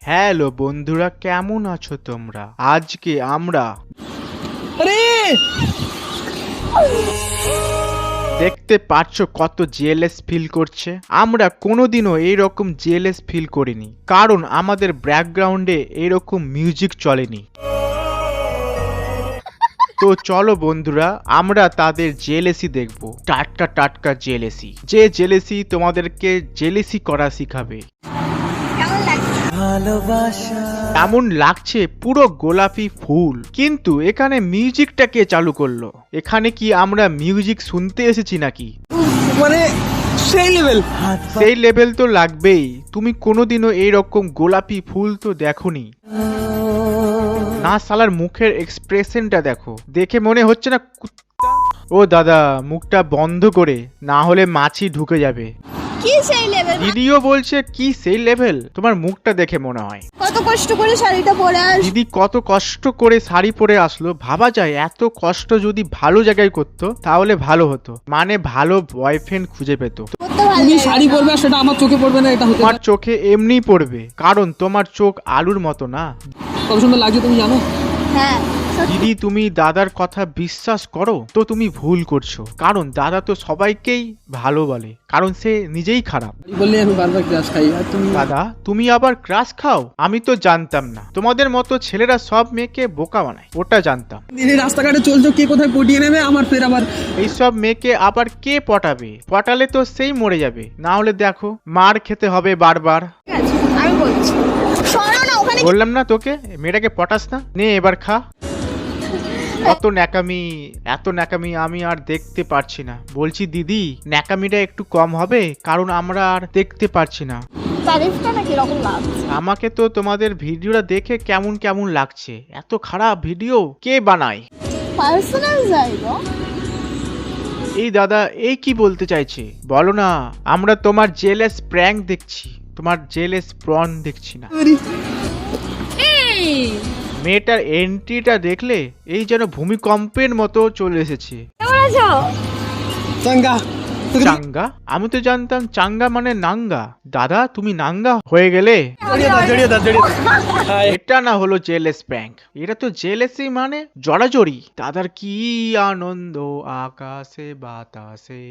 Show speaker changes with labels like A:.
A: Hello বন্ধুরা, কেমন আছো তোমরা? আজকে আমরা দেখতে পাচ্ছ কত জেলেস ফিল করছে। আমরা কোনোদিনও এইরকম জেলেস ফিল করিনি, কারণ আমাদের ব্যাকগ্রাউন্ডে এইরকম মিউজিক চলেনি। তো চলো বন্ধুরা, আমরা তাদের জেলেসি দেখবো, টাটকা টাটকা জেলেসি, যে জেলেসি তোমাদেরকে জেলেসি করা শিখাবে। এমন লাগছে পুরো গোলাপি ফুল, কিন্তু এখানে মিউজিকটা কে চালু করলো? এখানে কি আমরা মিউজিক শুনতে এসেছি নাকি?
B: মানে
A: সেই লেভেল তো লাগবেই। তুমি কোনোদিনও এইরকম গোলাপি ফুল তো দেখোনি না। শালার মুখের এক্সপ্রেশনটা দেখো, দেখে মনে হচ্ছে না কুত্তা। ও দাদা, মুখটা বন্ধ করে, না হলে মাছি ঢুকে যাবে।
C: কি সেই লেভেল?
A: দিদিও বলছে কি সেই লেভেল? তোমার মুখটা দেখে মনে হয়।
C: কত কষ্ট করে শাড়িটা পরে
A: দিদি কত কষ্ট করে শাড়ি পরে আসলো। ভাবা যায়, এত কষ্ট যদি ভালো জায়গায় করতো তাহলে ভালো হতো, মানে ভালো বয়ফ্রেন্ড খুঁজে পেতো।
B: তুমি শাড়ি পরবে আর সেটা আমার চোখে পড়বে না, এটা হতে
A: তোমার চোখে এমনি পড়বে, কারণ তোমার চোখ আলুর মতো না।
B: কত সুন্দর লাগছে তুমি জানো?
C: হ্যাঁ
A: দিদি তুমি দাদার কথা বিশ্বাস করো তো তুমি ভুল করছো, কারণ দাদা তো সবাইকেই ভালো বলে, কারণ সে নিজেই খারাপ।
B: বললে আমি বারবার ক্রাশ খাই, আর তুমি
A: দাদা তুমি আবার ক্রাশ খাও? আমি তো জানতাম না। তোমাদের মতো ছেলেরা সব মেয়েকে বোকা বানায়, ওটা জানতাম।
B: দিনে রাস্তাঘাটে চলছো, কে কোথায় পটিয়ে নেবে আমার, ফের আবার
A: এইসব মেয়েকে আবার কে পটাবে? পটালে তো সেই মরে যাবে, না হলে দেখো মার খেতে হবে বারবার।
C: ঠিক আছে, আমি বলছি। শোনো না, ওখানে
A: বললাম না তোকে মেয়েটাকে পটাস না। নে এবার খা। এত ন্যাকামি, এত ন্যাকামি আমি আর দেখতে পারছি না। বলছি দিদি, ন্যাকামিটা একটু কম হবে, কারণ আমরা আর দেখতে পারছি না।
C: তারিফটা না কিরকম লাগছে?
A: আমাকে তো তোমাদের ভিডিওটা দেখে কেমন কেমন লাগছে। এত খারাপ ভিডিও কে বানায়?
C: পার্সোনাল জায়গা।
A: এই দাদা এই কি বলতে চাইছে বলো না। আমরা তোমার জেলেস প্র্যাঙ্ক দেখছি, তোমার জেলেস প্রন দেখছি না। মেয়েটার এন্ট্রিটা দেখলে এই যেন ভূমিকম্পের মতো চলে এসেছে।
C: কেমন আছো?
B: চাঙ্গা
A: চাঙ্গা? আমি তো জানতাম চাঙ্গা মানে নাঙ্গা। দাদা তুমি নাঙ্গা হয়ে গেলে?
B: জড়িয়ে দাও
A: এটা না হলো জেলেস প্র্যাঙ্ক, এটা তো জেলেসি মানে জড়াজড়ি। দাদার কি আনন্দ আকাশে বাতাসে।